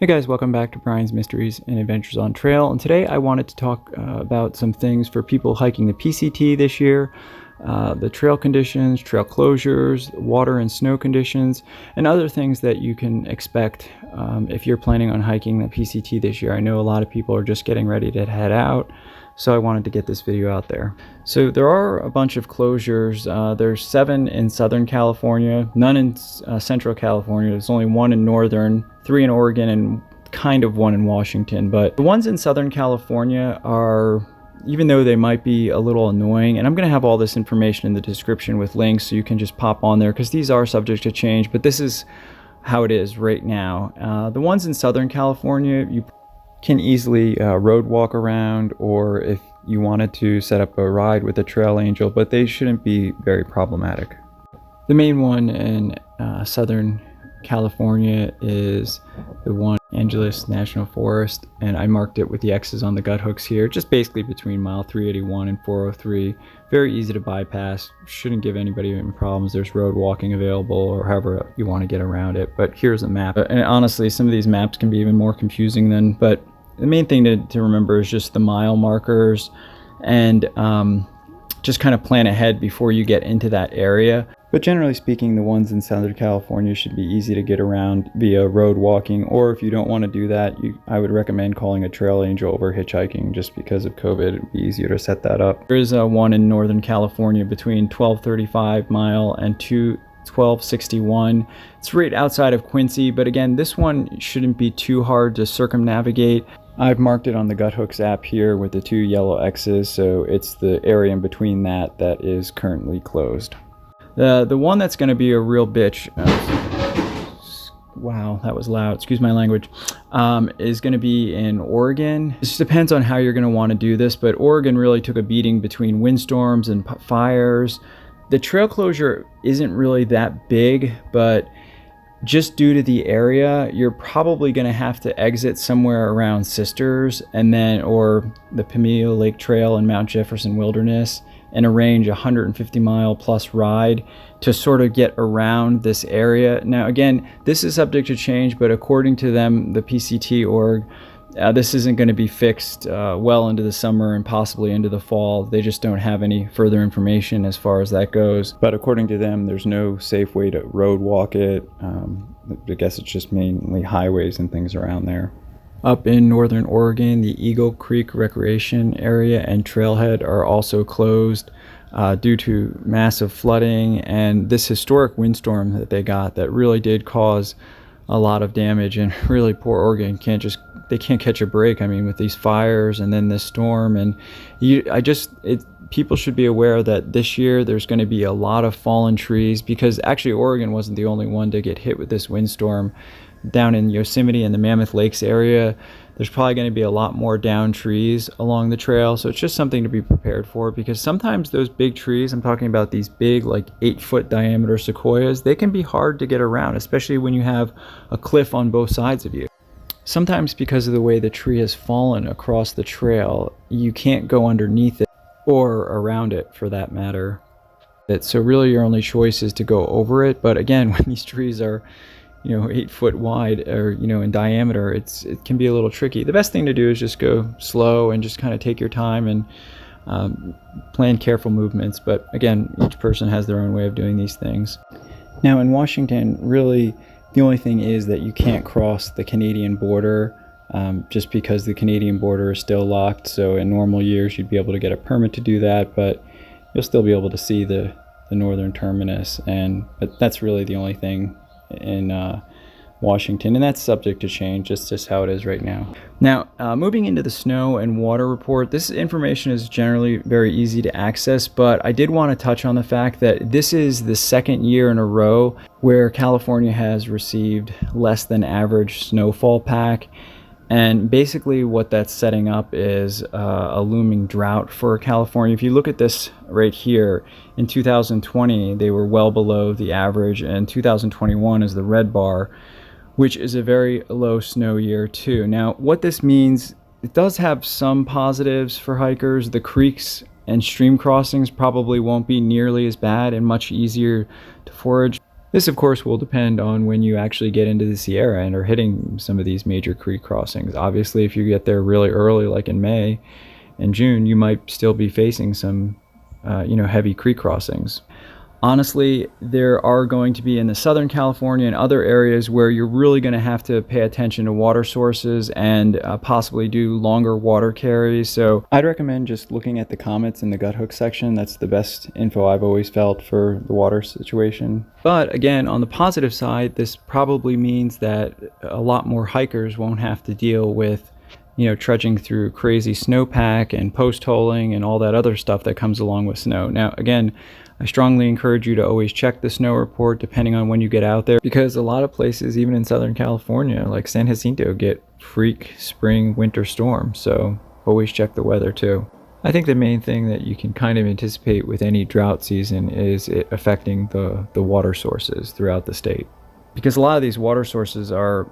Hey guys, welcome back to Brian's Mysteries and Adventures on Trail, and today I wanted to talk about some things for people hiking the PCT this year, the trail conditions, trail closures, water and snow conditions, and other things that you can expect if you're planning on hiking the PCT this year. I know a lot of people are just getting ready to head out, so I wanted to get this video out there. So there are a bunch of closures. There's 7 in Southern California, none in Central California. There's only 1 in Northern, 3 in Oregon, and kind of 1 in Washington. But the ones in Southern California are, even though they might be a little annoying, and I'm going to have all this information in the description with links so you can just pop on there because these are subject to change, but this is how it is right now. The ones in Southern California, you can easily road walk around, or if you wanted to set up a ride with a trail angel, but they shouldn't be very problematic. The main one in Southern California is the one Angelus National Forest, and I marked it with the X's on the gut hooks here, just basically between mile 381 and 403. Very easy to bypass, shouldn't give anybody any problems. There's road walking available, or however you want to get around it, but here's a map. And honestly, some of these maps can be even more confusing than, but the main thing to remember is just the mile markers, and just kind of plan ahead before you get into that area. But generally speaking, the ones in Southern California should be easy to get around via road walking, or if you don't want to do that, I would recommend calling a trail angel over hitchhiking, just because of COVID. It'd be easier to set that up. There is one in Northern California between 1235 mile and 1261. It's right outside of Quincy, but again, this one shouldn't be too hard to circumnavigate. I've marked it on the Gut Hooks app here with the 2 yellow X's, so it's the area in between that is currently closed. The one that's going to be a real bitch, wow, that was loud, excuse my language, is going to be in Oregon. It just depends on how you're going to want to do this, but Oregon really took a beating between windstorms and fires. The trail closure isn't really that big, but just due to the area, you're probably going to have to exit somewhere around Sisters, and then, or the Pameo Lake Trail and Mount Jefferson Wilderness, and arrange a 150-mile plus ride to sort of get around this area. Now again, this is subject to change, but according to them, the PCT org, this isn't going to be fixed well into the summer and possibly into the fall. They just don't have any further information as far as that goes. But according to them, there's no safe way to road walk it. I guess it's just mainly highways and things around there. Up in Northern Oregon, the Eagle Creek Recreation Area and Trailhead are also closed due to massive flooding and this historic windstorm that they got that really did cause a lot of damage. And really, poor Oregon can't catch a break. I mean, with these fires and then this storm, and people should be aware that this year there's going to be a lot of fallen trees, because actually Oregon wasn't the only one to get hit with this windstorm. Down in Yosemite and the Mammoth Lakes area, there's probably going to be a lot more downed trees along the trail, so it's just something to be prepared for, because sometimes those big trees, I'm talking about these big, like 8-foot diameter sequoias, they can be hard to get around, especially when you have a cliff on both sides of you. Sometimes because of the way the tree has fallen across the trail, you can't go underneath it or around it for that matter. So really your only choice is to go over it. But again, when these trees are 8 foot wide, or in diameter, it can be a little tricky. The best thing to do is just go slow and just kind of take your time and plan careful movements. But again, each person has their own way of doing these things. Now in Washington, really the only thing is that you can't cross the Canadian border, just because the Canadian border is still locked. So in normal years you'd be able to get a permit to do that, but you'll still be able to see the northern terminus, but that's really the only thing in Washington, and that's subject to change. It's just how it is right now. Now, moving into the snow and water report, this information is generally very easy to access, but I did want to touch on the fact that this is the second year in a row where California has received less than average snowfall pack. And basically what that's setting up is a looming drought for California. If you look at this right here, in 2020, they were well below the average, and 2021 is the red bar, which is a very low snow year too. Now, what this means, it does have some positives for hikers. The creeks and stream crossings probably won't be nearly as bad and much easier to forage. This, of course, will depend on when you actually get into the Sierra and are hitting some of these major creek crossings. Obviously, if you get there really early, like in May and June, you might still be facing some, heavy creek crossings. Honestly, there are going to be in the Southern California and other areas where you're really going to have to pay attention to water sources and possibly do longer water carries. So I'd recommend just looking at the comments in the gut hook section. That's the best info I've always felt for the water situation. But again, on the positive side, this probably means that a lot more hikers won't have to deal with trudging through crazy snowpack and post holing and all that other stuff that comes along with snow. Now, again, I strongly encourage you to always check the snow report depending on when you get out there, because a lot of places, even in Southern California, like San Jacinto, get freak spring winter storms. So always check the weather too. I think the main thing that you can kind of anticipate with any drought season is it affecting the water sources throughout the state. Because a lot of these water sources are,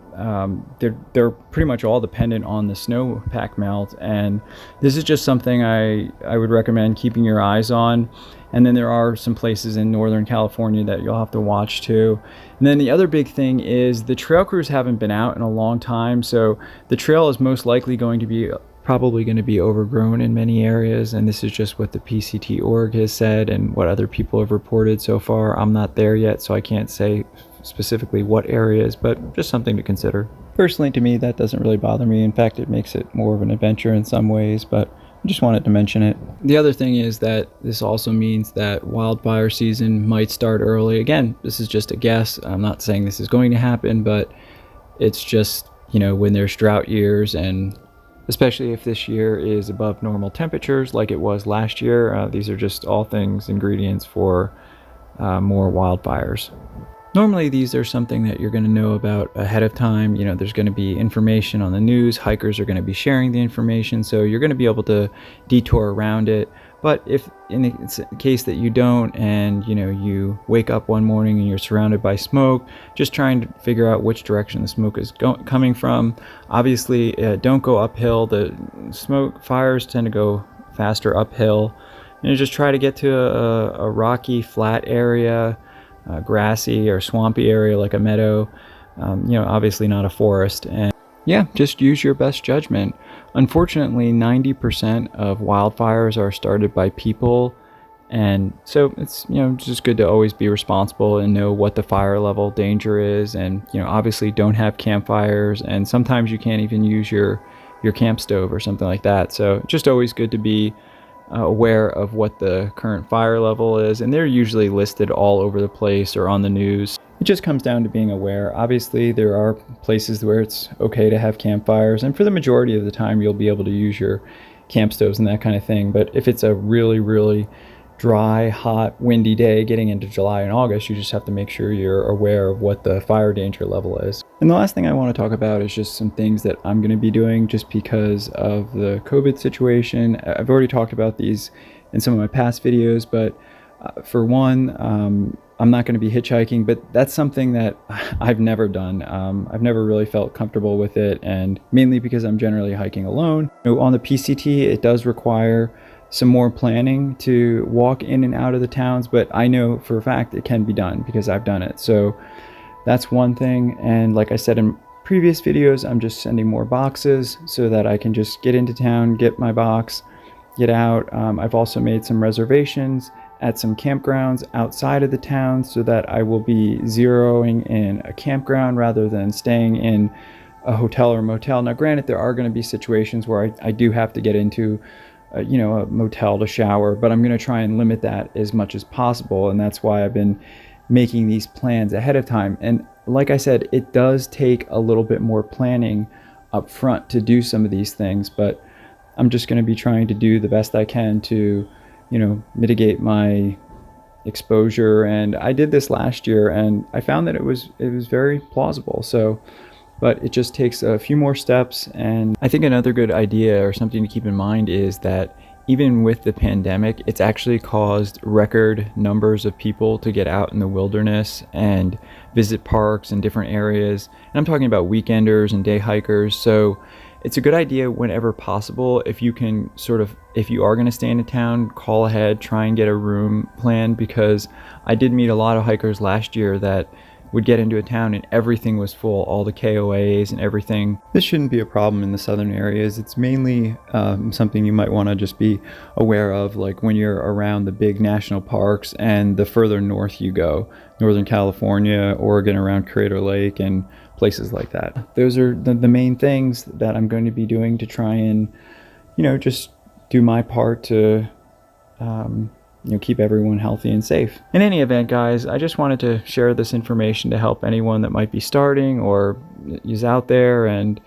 they're pretty much all dependent on the snowpack melt, and this is just something I would recommend keeping your eyes on. And then there are some places in Northern California that you'll have to watch too. And then the other big thing is the trail crews haven't been out in a long time, so the trail is most likely probably going to be overgrown in many areas, and this is just what the PCT org has said and what other people have reported so far. I'm not there yet, so I can't say specifically what areas, but just something to consider. Personally, to me, that doesn't really bother me. In fact, it makes it more of an adventure in some ways, but I just wanted to mention it. The other thing is that this also means that wildfire season might start early. Again, this is just a guess. I'm not saying this is going to happen, but it's just, when there's drought years, and especially if this year is above normal temperatures like it was last year, these are just all ingredients for more wildfires. Normally, these are something that you're going to know about ahead of time. There's going to be information on the news. Hikers are going to be sharing the information, so you're going to be able to detour around it. But if in the case that you don't, and you wake up one morning and you're surrounded by smoke, just trying to figure out which direction the smoke is coming from. Obviously, don't go uphill. The smoke fires tend to go faster uphill. Just try to get to a rocky, flat area. Grassy or swampy area like a meadow, obviously not a forest. And just use your best judgment. Unfortunately, 90% of wildfires are started by people, and so it's just good to always be responsible and know what the fire level danger is. And obviously don't have campfires, and sometimes you can't even use your camp stove or something like that. So just always good to be aware of what the current fire level is, and they're usually listed all over the place or on the news. It just comes down to being aware. Obviously, there are places where it's okay to have campfires, and for the majority of the time you'll be able to use your camp stoves and that kind of thing. But if it's a really, really dry, hot, windy day getting into July and August, you just have to make sure you're aware of what the fire danger level is. And the last thing I want to talk about is just some things that I'm going to be doing just because of the COVID situation. I've already talked about these in some of my past videos, but for one, I'm not going to be hitchhiking, but that's something that I've never done. I've never really felt comfortable with it, and mainly because I'm generally hiking alone. On the PCT, it does require some more planning to walk in and out of the towns, but I know for a fact it can be done because I've done it. So that's one thing. And like I said in previous videos, I'm just sending more boxes so that I can just get into town, get my box, get out. I've also made some reservations at some campgrounds outside of the town so that I will be zeroing in a campground rather than staying in a hotel or motel. Now granted, there are going to be situations where I do have to get into a motel to shower, but I'm going to try and limit that as much as possible, and that's why I've been making these plans ahead of time. And like I said, it does take a little bit more planning up front to do some of these things, but I'm just going to be trying to do the best I can to mitigate my exposure. And I did this last year and I found that it was very plausible. So but it just takes a few more steps. And I think another good idea or something to keep in mind is that even with the pandemic, it's actually caused record numbers of people to get out in the wilderness and visit parks and different areas. And I'm talking about weekenders and day hikers. So It's a good idea whenever possible, if you can if you are going to stay in a town, call ahead, try and get a room planned, because I did meet a lot of hikers last year that would get into a town and everything was full, all the KOAs and everything. This shouldn't be a problem in the southern areas. It's mainly something you might want to just be aware of, like when you're around the big national parks and the further north you go, Northern California, Oregon around Crater Lake and places like that. Those are the main things that I'm going to be doing to try and, just do my part to keep everyone healthy and safe. In any event, guys, I just wanted to share this information to help anyone that might be starting or is out there. And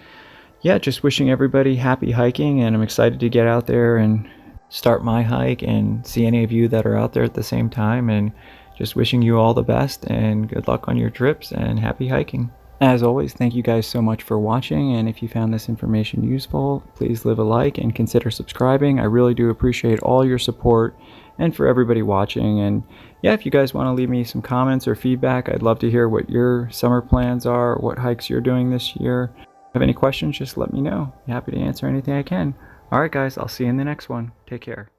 yeah, just wishing everybody happy hiking, and I'm excited to get out there and start my hike and see any of you that are out there at the same time, and just wishing you all the best and good luck on your trips and happy hiking. As always, thank you guys so much for watching, and if you found this information useful, please leave a like and consider subscribing. I really do appreciate all your support and for everybody watching. And yeah, if you guys want to leave me some comments or feedback, I'd love to hear what your summer plans are, what hikes you're doing this year. If you have any questions, just let me know. I'm happy to answer anything I can. All right, guys, I'll see you in the next one. Take care.